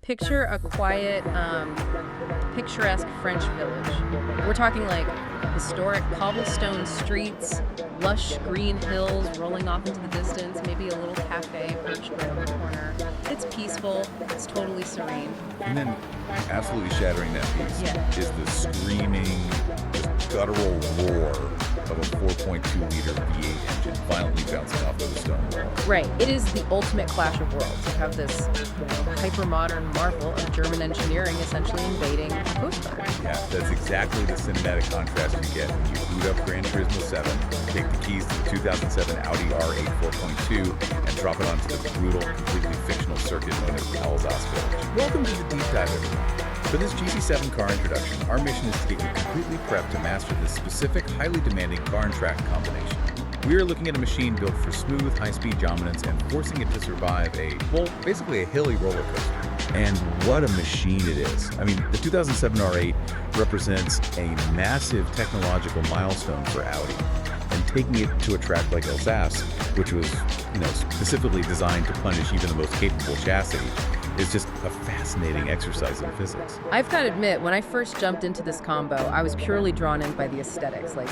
Picture a quiet, picturesque French village. We're talking like historic cobblestone streets, lush green hills rolling off into the distance, maybe a little cafe perched right on the corner. It's peaceful, it's totally serene. And then absolutely shattering that piece is the screaming, just guttural roar of a 4.2-liter V8 engine violently bouncing off of the stone wall. Right. It is the ultimate clash of worlds. You have this hyper-modern marvel of German engineering essentially invading a postcard. Yeah, that's exactly the cinematic contrast you get when you boot up Gran Turismo 7, take the keys to the 2007 Audi R8 4.2, and drop it onto the brutal, completely fictional circuit known as Alsace Village. Welcome to the Deep Dive, everyone. For this GT7 car introduction, our mission is to get you completely prepped to master this specific, highly demanding car and track combination. We are looking at a machine built for smooth, high-speed dominance and forcing it to survive basically a hilly roller coaster. And what a machine it is. I mean, the 2007 R8 represents a massive technological milestone for Audi. And taking it to a track like Alsace, which was, specifically designed to punish even the most capable chassis, is just a fascinating exercise in physics. I've got to admit, when I first jumped into this combo, I was purely drawn in by the aesthetics. Like,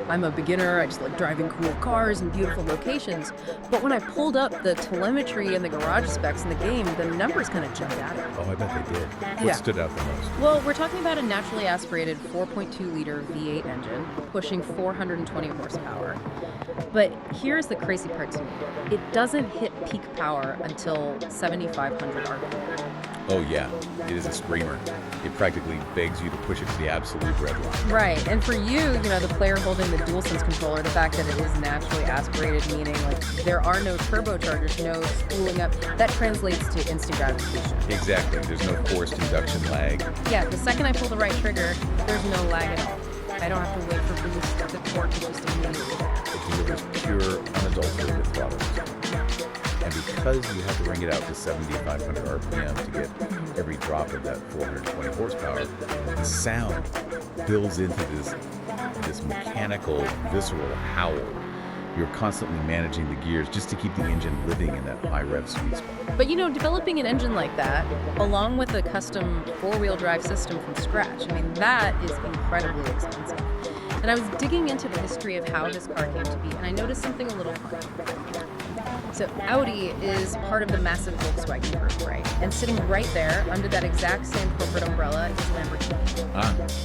I'm a beginner, I just like driving cool cars and beautiful locations. But when I pulled up the telemetry and the garage specs in the game, the numbers kind of jumped out at me. Oh, I bet they did. What stood out the most? Well, we're talking about a naturally aspirated 4.2-liter V8 engine, pushing 420 horsepower. But here's the crazy part to me. It doesn't hit peak power until 7,500 RPM. Oh yeah, it is a screamer. It practically begs you to push it to the absolute red line. Right, and for you, the player holding the DualSense controller, the fact that it is naturally aspirated, meaning like there are no turbochargers, no spooling up, that translates to instant gratification. Exactly, there's no forced induction lag. Yeah, the second I pull the right trigger, there's no lag at all. I don't have to wait for boost, the torque is just immediately there. It delivers pure, unadulterated throttle. And because you have to bring it out to 7,500 RPM to get every drop of that 420 horsepower, the sound builds into this mechanical, visceral howl. You're constantly managing the gears just to keep the engine living in that high rev sweet spot. But developing an engine like that, along with a custom four-wheel drive system from scratch, that is incredibly expensive. And I was digging into the history of how this car came to be, and I noticed something a little funny. So Audi is part of the massive Volkswagen group, right? And sitting right there under that exact same corporate umbrella is Lamborghini.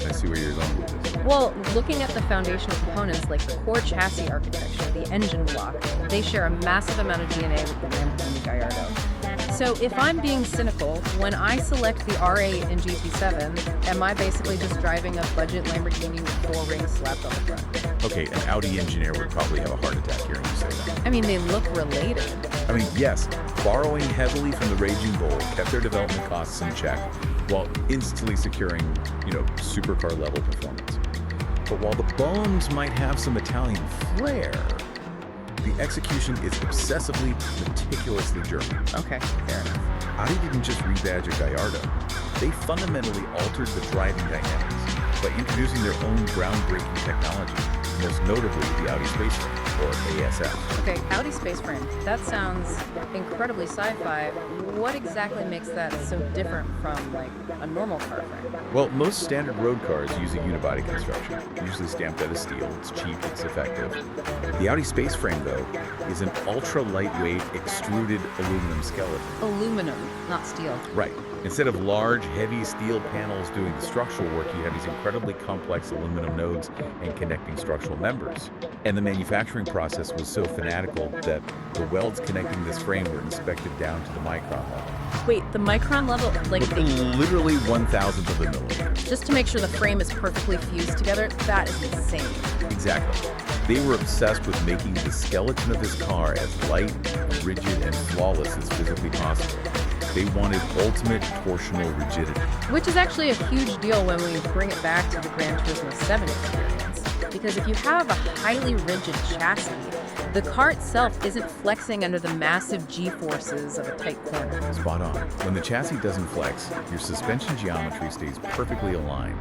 I see where you're going with this. Well, looking at the foundational components like the core chassis architecture, the engine block, they share a massive amount of DNA with the Lamborghini Gallardo. So if I'm being cynical, when I select the R8 and GT7, am I basically just driving a budget Lamborghini with 4 rings slapped on the front? Okay, an Audi engineer would probably have a heart attack hearing you say that. They look related. Yes, borrowing heavily from the Raging Bull kept their development costs in check while instantly securing, supercar level performance. But while the bones might have some Italian flair, the execution is obsessively, meticulously German. Okay, fair enough. Audi didn't just rebadge a Gallardo. They fundamentally altered the driving dynamics by introducing their own groundbreaking technology, most notably the Audi Space Frame, or ASF. Okay, Audi Space Frame. That sounds incredibly sci-fi. What exactly makes that so different from, a normal car frame? Well, most standard road cars use a unibody construction, usually stamped out of steel. It's cheap, it's effective. The Audi Space Frame, though, is an ultra-lightweight, extruded aluminum skeleton. Aluminum, not steel. Right. Instead of large, heavy steel panels doing the structural work, you have these incredibly complex aluminum nodes and connecting structural members. And the manufacturing process was so fanatical that the welds connecting this frame were inspected down to the micron level. Wait, the micron level, literally 1,000th of a millimeter. Just to make sure the frame is perfectly fused together, that is insane. Exactly. They were obsessed with making the skeleton of this car as light, rigid, and flawless as physically possible. They wanted ultimate torsional rigidity. Which is actually a huge deal when we bring it back to the Gran Turismo 7 experience. Because if you have a highly rigid chassis, the car itself isn't flexing under the massive G-forces of a tight corner. Spot on. When the chassis doesn't flex, your suspension geometry stays perfectly aligned.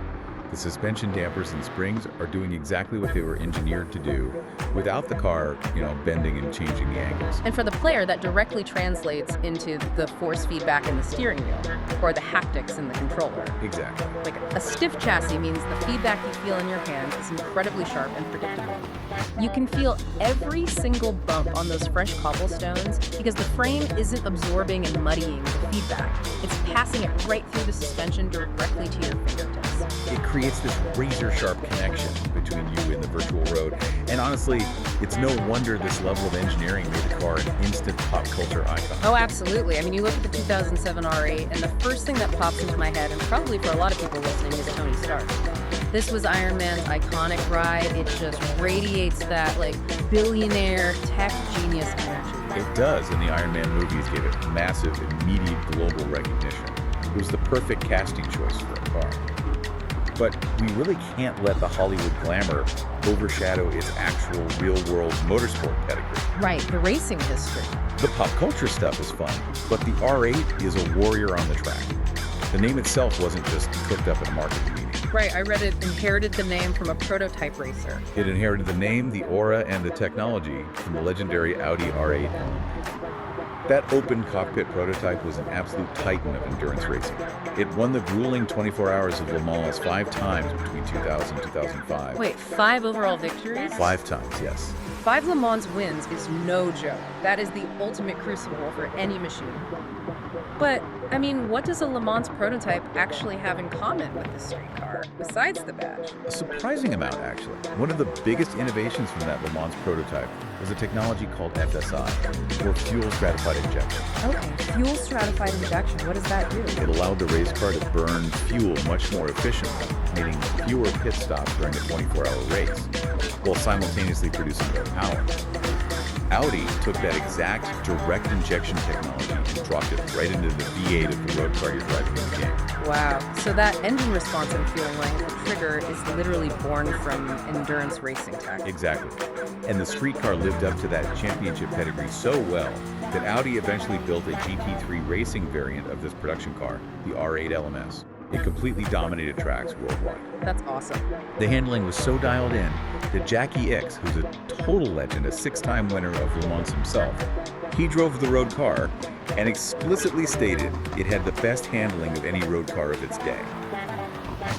The suspension dampers and springs are doing exactly what they were engineered to do without the car, bending and changing the angles. And for the player, that directly translates into the force feedback in the steering wheel or the haptics in the controller. Exactly. Like a stiff chassis means the feedback you feel in your hand is incredibly sharp and predictable. You can feel every single bump on those fresh cobblestones because the frame isn't absorbing and muddying the feedback. It's passing it right through the suspension directly to your fingertips. It creates this razor-sharp connection between you and the virtual road. And honestly, it's no wonder this level of engineering made the car an instant pop culture icon. Oh, absolutely. I mean, you look at the 2007 R8, and the first thing that pops into my head, and probably for a lot of people listening, is Tony Stark. This was Iron Man's iconic ride. It just radiates that, billionaire tech genius energy. It does, and the Iron Man movies gave it massive, immediate global recognition. It was the perfect casting choice for a car. But we really can't let the Hollywood glamour overshadow its actual real-world motorsport pedigree. Right, the racing history. The pop culture stuff is fun, but the R8 is a warrior on the track. The name itself wasn't just cooked up in a marketing meeting. Right, I read it inherited the name from a prototype racer. It inherited the name, the aura, and the technology from the legendary Audi R8 LMP. That open cockpit prototype was an absolute titan of endurance racing. It won the grueling 24 Hours of Le Mans 5 times between 2000 and 2005. Wait, 5 overall victories? 5 times, yes. 5 Le Mans wins is no joke. That is the ultimate crucible for any machine. But, I mean, what does a Le Mans prototype actually have in common with the street car, besides the badge? A surprising amount, actually. One of the biggest innovations from that Le Mans prototype was a technology called FSI, or fuel stratified injection. Okay, fuel stratified injection, what does that do? It allowed the race car to burn fuel much more efficiently, meaning fewer pit stops during a 24-hour race, while simultaneously producing more power. Audi took that exact direct injection technology and dropped it right into the V8 of the road car you're driving in the game. Wow. So that engine response I'm feeling like the trigger is literally born from endurance racing tech. Exactly. And the street car lived up to that championship pedigree so well that Audi eventually built a GT3 racing variant of this production car, the R8 LMS. It completely dominated tracks worldwide. That's awesome. The handling was so dialed in that Jackie Ickx, who's a total legend, a 6-time winner of Le Mans himself, he drove the road car and explicitly stated it had the best handling of any road car of its day.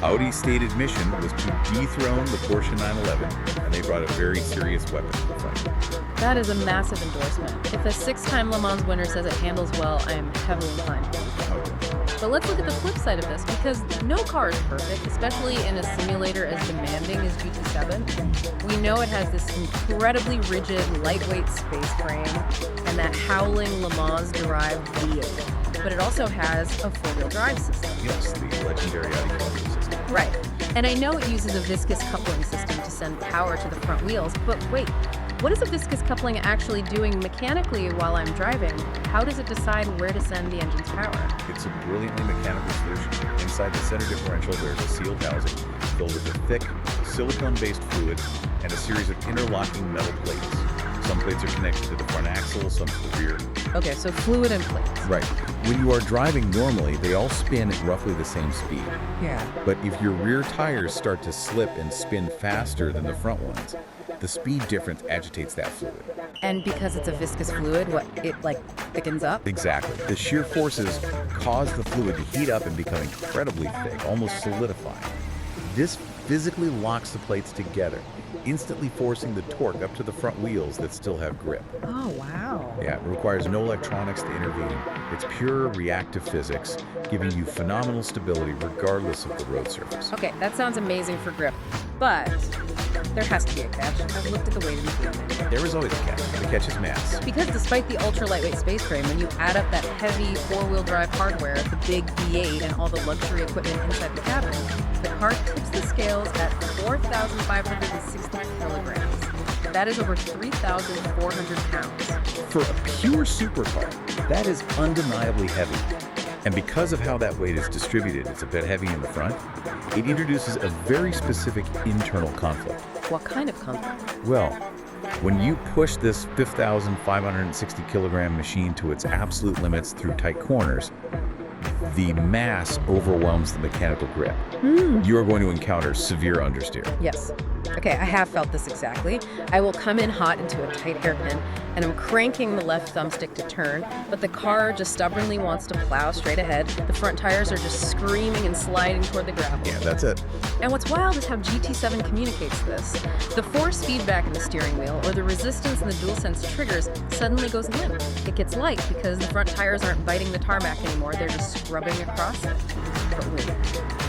Audi's stated mission was to dethrone the Porsche 911, and they brought a very serious weapon to the fight. That is a massive endorsement. If a 6-time Le Mans winner says it handles well, I am heavily inclined to believe it. But let's look at the flip side of this, because no car is perfect, especially in a simulator as demanding as GT7. We know it has this incredibly rigid, lightweight space frame and that howling Le Mans-derived V8. But it also has a 4-wheel drive system. Yes, the legendary Audi Quattro system. Right. And I know it uses a viscous-coupling system to send power to the front wheels, but wait, what is a viscous coupling actually doing mechanically while I'm driving? How does it decide where to send the engine's power? It's a brilliantly mechanical solution. Inside the center differential, there's a sealed housing filled with a thick, silicone-based fluid and a series of interlocking metal plates. Some plates are connected to the front axle, some to the rear. Okay, so fluid and plates. Right. When you are driving normally, they all spin at roughly the same speed. Yeah. But if your rear tires start to slip and spin faster than the front ones, the speed difference agitates that fluid. And because it's a viscous fluid, it thickens up? Exactly. The shear forces cause the fluid to heat up and become incredibly thick, almost solidifying. This physically locks the plates together, instantly forcing the torque up to the front wheels that still have grip. Oh, wow. Yeah, it requires no electronics to intervene. It's pure reactive physics, giving you phenomenal stability regardless of the road surface. Okay, that sounds amazing for grip, but there has to be a catch. I've looked at the weight of the unit. There is always a catch. The catch is mass. Because despite the ultra-lightweight space frame, when you add up that heavy 4-wheel drive hardware, the big V8, and all the luxury equipment inside the cabin, the car tips the scales at 4,560 kilograms. That is over 3,400 pounds. For a pure supercar, that is undeniably heavy. And because of how that weight is distributed, it's a bit heavy in the front, it introduces a very specific internal conflict. What kind of conflict? Well, when you push this 5,560 kilogram machine to its absolute limits through tight corners, the mass overwhelms the mechanical grip. You are going to encounter severe understeer. Yes. Okay, I have felt this exactly. I will come in hot into a tight hairpin, and I'm cranking the left thumbstick to turn, but the car just stubbornly wants to plow straight ahead. The front tires are just screaming and sliding toward the gravel. Yeah, that's it. And what's wild is how GT7 communicates this. The force feedback in the steering wheel, or the resistance in the DualSense triggers, suddenly goes limp. It gets light because the front tires aren't biting the tarmac anymore, they're just scrubbing across it. But wait,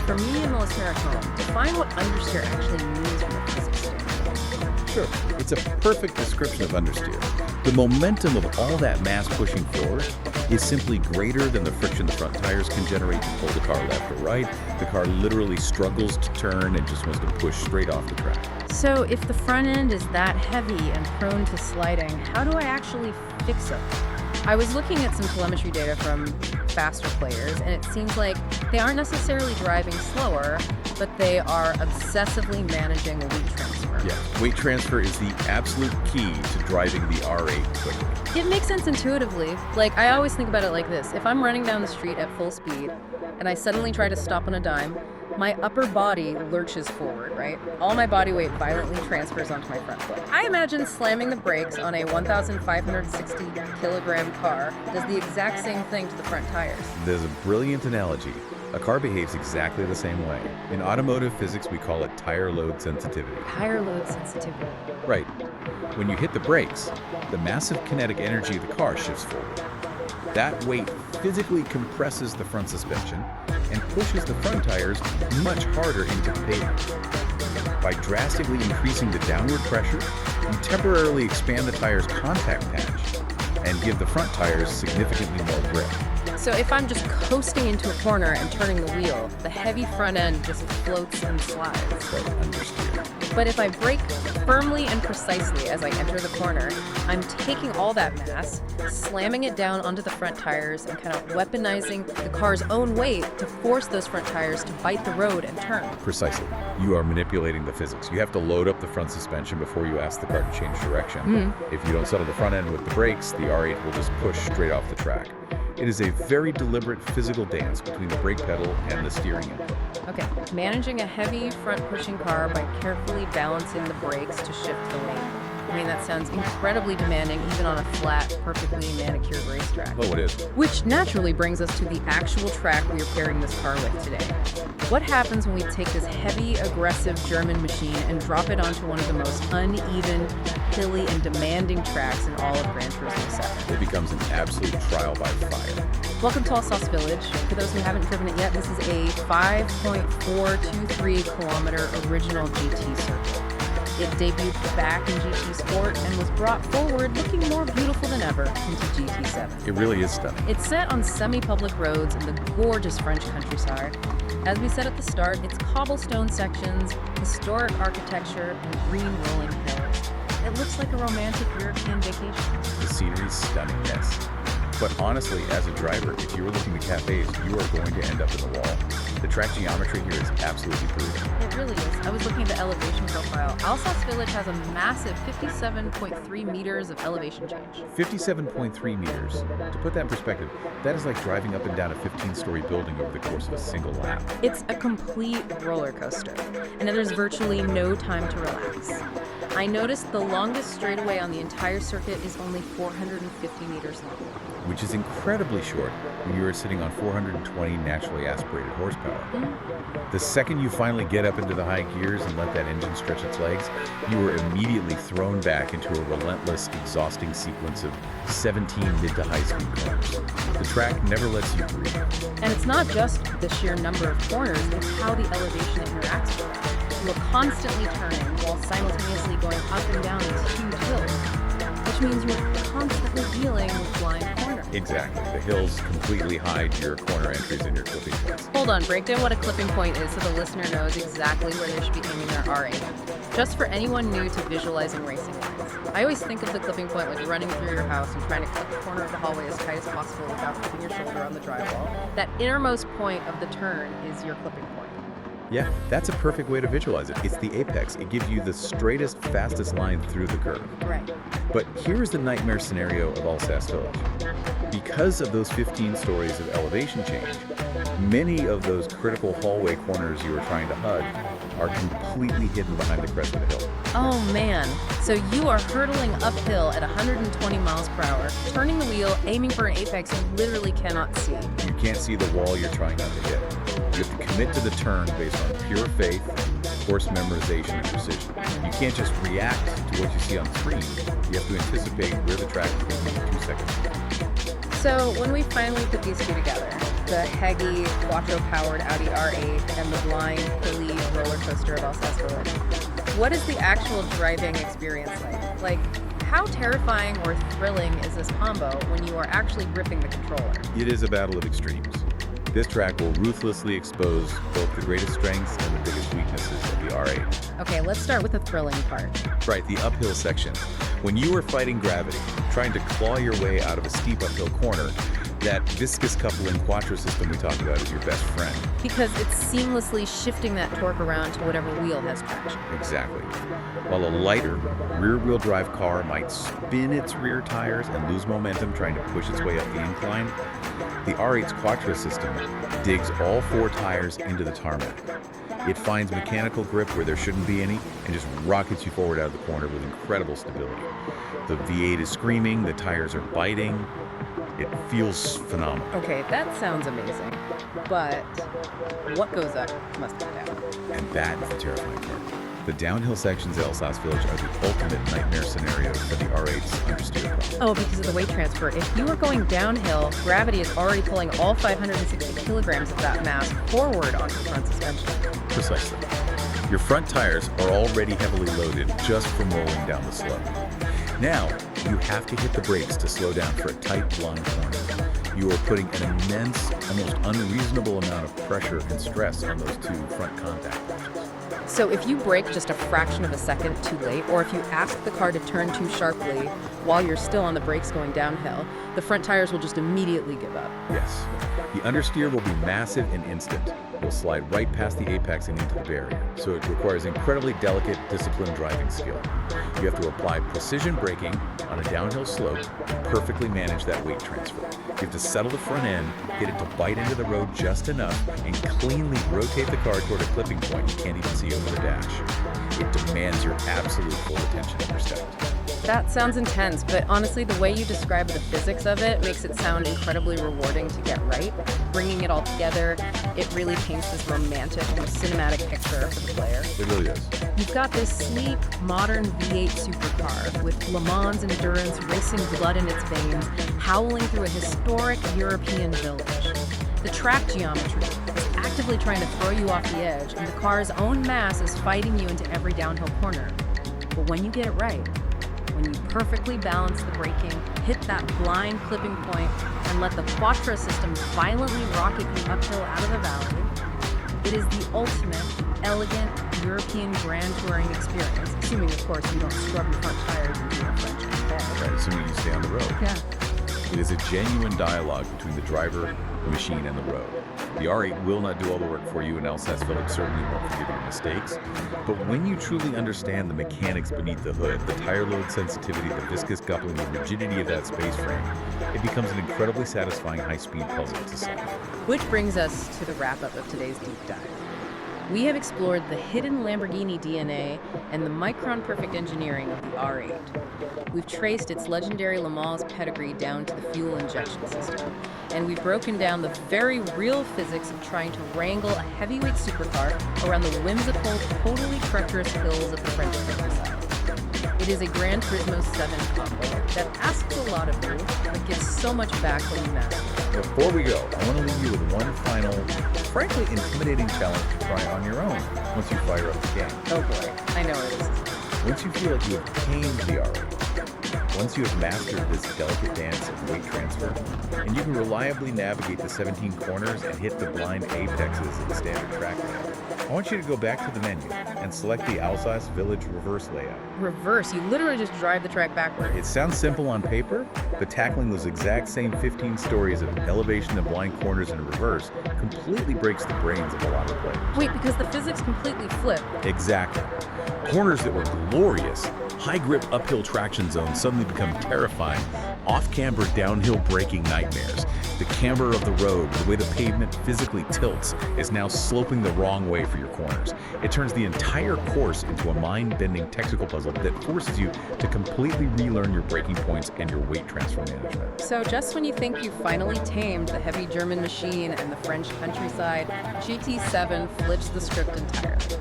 for me and the listener at home, define what understeer actually means from a physics standpoint. Sure. It's a perfect description of understeer. The momentum of all that mass pushing forward is simply greater than the friction the front tires can generate to pull the car left or right. The car literally struggles to turn and just wants to push straight off the track. So if the front end is that heavy and prone to sliding, how do I actually fix it? I was looking at some telemetry data from faster players, and it seems like they aren't necessarily driving slower, but they are obsessively managing weight transfer. Yeah, weight transfer is the absolute key to driving the R8 quickly. It makes sense intuitively. Like, I always think about it like this. If I'm running down the street at full speed, and I suddenly try to stop on a dime, my upper body lurches forward, right? All my body weight violently transfers onto my front foot. I imagine slamming the brakes on a 1,560 kilogram car does the exact same thing to the front tires. There's a brilliant analogy. A car behaves exactly the same way. In automotive physics, we call it tire load sensitivity. Tire load sensitivity. Right. When you hit the brakes, the massive kinetic energy of the car shifts forward. That weight physically compresses the front suspension and pushes the front tires much harder into the pavement. By drastically increasing the downward pressure, you temporarily expand the tire's contact patch and give the front tires significantly more grip. So if I'm just coasting into a corner and turning the wheel, the heavy front end just floats and slides. Right, understeer. But if I brake firmly and precisely as I enter the corner, I'm taking all that mass, slamming it down onto the front tires, and kind of weaponizing the car's own weight to force those front tires to bite the road and turn. Precisely. You are manipulating the physics. You have to load up the front suspension before you ask the car to change direction. If you don't settle the front end with the brakes, the R8 will just push straight off the track. It is a very deliberate physical dance between the brake pedal and the steering input. Okay, managing a heavy front-pushing car by carefully balancing the brakes to shift the weight. I mean, that sounds incredibly demanding even on a flat, perfectly manicured racetrack. Oh, it is. Which naturally brings us to the actual track we are pairing this car with today. What happens when we take this heavy, aggressive German machine and drop it onto one of the most uneven, hilly, and demanding tracks in all of Gran Turismo 7? It becomes an absolute trial by fire. Welcome to Alsace Village. For those who haven't driven it yet, this is a 5.423 kilometer original GT circuit. It debuted back in GT Sport and was brought forward looking more beautiful than ever into GT7. It really is stunning. It's set on semi-public roads in the gorgeous French countryside. As we said at the start, it's cobblestone sections, historic architecture, and green rolling hills. It looks like a romantic European vacation. The scenery's stunning, yes. But honestly, as a driver, if you were looking at cafes, you are going to end up in the wall. The track geometry here is absolutely brutal. It really is. I was looking at the elevation profile. Alsace Village has a massive 57.3 meters of elevation change. 57.3 meters. To put that in perspective, that is like driving up and down a 15-story building over the course of a single lap. It's a complete roller coaster, and there's virtually no time to relax. I noticed the longest straightaway on the entire circuit is only 450 meters long. Which is incredibly short when you are sitting on 420 naturally aspirated horsepower. The second you finally get up into the high gears and let that engine stretch its legs, you are immediately thrown back into a relentless, exhausting sequence of 17 mid to high speed corners. The track never lets you breathe. And it's not just the sheer number of corners, it's how the elevation interacts with it. You are constantly turning while simultaneously going up and down these huge hills, which means you're constantly dealing with blind corners. Exactly. The hills completely hide your corner entries and your clipping points. Hold on, break down what a clipping point is so the listener knows exactly where they should be aiming their R8. Just for anyone new to visualizing racing lines. I always think of the clipping point like running through your house and trying to clip the corner of the hallway as tight as possible without putting your shoulder on the drywall. That innermost point of the turn is your clipping point. Yeah, that's a perfect way to visualize it. It's the apex. It gives you the straightest, fastest line through the curve. Right. But here is the nightmare scenario of Alsace Village. Because of those 15 stories of elevation change, many of those critical hallway corners you were trying to hug are completely hidden behind the crest of the hill. Oh man, so you are hurtling uphill at 120 miles per hour, turning the wheel, aiming for an apex you literally cannot see. You can't see the wall you're trying not to hit. You have to commit to the turn based on pure faith, course memorization, and precision. You can't just react to what you see on screen. You have to anticipate where the track is going to be 2 seconds. So when we finally put these two together, the heady, Quattro-powered Audi R8 and the blind, hilly roller coaster of Alsace Village, what is the actual driving experience like? Like, how terrifying or thrilling is this combo when you are actually gripping the controller? It is a battle of extremes. This track will ruthlessly expose both the greatest strengths and the biggest weaknesses of the R8. Okay, let's start with the thrilling part. Right, the uphill section. When you are fighting gravity, trying to claw your way out of a steep uphill corner, that viscous-coupling Quattro system we talked about is your best friend. Because it's seamlessly shifting that torque around to whatever wheel has traction. Exactly. While a lighter, rear-wheel drive car might spin its rear tires and lose momentum trying to push its way up the incline, the R8's Quattro system digs all 4 tires into the tarmac. It finds mechanical grip where there shouldn't be any and just rockets you forward out of the corner with incredible stability. The V8 is screaming, the tires are biting. It feels phenomenal. Okay, that sounds amazing. But what goes up must come down. And that is the terrifying part. The downhill sections at Alsace Village are the ultimate nightmare scenario for the R8's understeer problem. Oh, because of the weight transfer. If you are going downhill, gravity is already pulling all 560 kilograms of that mass forward onto the front suspension. Precisely. Your front tires are already heavily loaded just from rolling down the slope. Now, you have to hit the brakes to slow down for a tight, blind corner. You are putting an immense, almost unreasonable amount of pressure and stress on those 2 front contact forces. So if you brake just a fraction of a second too late, or if you ask the car to turn too sharply while you're still on the brakes going downhill, the front tires will just immediately give up. Yes. The understeer will be massive and instant. You'll slide right past the apex and into the barrier, so it requires incredibly delicate, disciplined driving skill. You have to apply precision braking on a downhill slope and perfectly manage that weight transfer. You have to settle the front end, get it to bite into the road just enough, and cleanly rotate the car toward a clipping point you can't even see over the dash. It demands your absolute full attention and respect. That sounds intense, but honestly, the way you describe the physics of it makes it sound incredibly rewarding to get right. Bringing it all together, it really paints this romantic and cinematic picture for the player. It really does. You've got this sleek, modern V8 supercar with Le Mans endurance racing blood in its veins, howling through a historic European village. The track geometry is actively trying to throw you off the edge, and the car's own mass is fighting you into every downhill corner. But when you get it right, when you perfectly balance the braking, hit that blind clipping point, and let the Quattro system violently rocket you uphill out of the valley, it is the ultimate, elegant European grand touring experience, assuming, of course, you don't scrub your front tires into your French bed. Right, assuming you stay on the road. Yeah. It is a genuine dialogue between the driver, the machine, and the road. The R8 will not do all the work for you, and Alsace Village certainly won't forgive your mistakes. But when you truly understand the mechanics beneath the hood, the tire load sensitivity, the viscous coupling, the rigidity of that space frame, it becomes an incredibly satisfying high-speed puzzle to solve. Which brings us to the wrap-up of today's deep dive. We have explored the hidden Lamborghini DNA and the micron-perfect engineering of the R8. We've traced its legendary Le Mans pedigree down to the fuel injection system, and we've broken down the very real physics of trying to wrangle a heavyweight supercar around the whimsical, totally treacherous hills of the French countryside. It is a Gran Turismo 7 combo that asks a lot of you, but gives so much back when you master it. Before we go, I want to leave you with one final, frankly intimidating challenge to try on your own once you fire up the game. Oh boy, I know where this is going. Once you feel like you have tamed the R8, once you have mastered this delicate dance of weight transfer, and you can reliably navigate the 17 corners and hit the blind apexes of the standard track layout, I want you to go back to the menu and select the Alsace Village reverse layout. Reverse, you literally just drive the track backward. It sounds simple on paper, but tackling those exact same 15 stories of elevation and blind corners in reverse completely breaks the brains of a lot of players. Wait, because the physics completely flip. Exactly. Corners that were glorious, high grip uphill traction zones suddenly become terrifying Off-camber downhill braking nightmares. The camber of the road, the way the pavement physically tilts, is now sloping the wrong way for your corners. It turns the entire course into a mind-bending technical puzzle that forces you to completely relearn your braking points and your weight transfer management. So just when you think you've finally tamed the heavy German machine and the French countryside, GT7 flips the script entirely.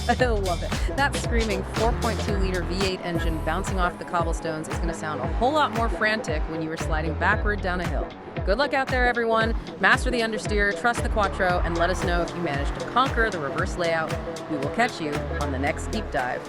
I love it. That screaming 4.2-liter V8 engine bouncing off the cobblestones is going to sound a whole lot more frantic when you are sliding backward down a hill. Good luck out there, everyone. Master the understeer, trust the Quattro, and let us know if you manage to conquer the reverse layout. We will catch you on the next deep dive.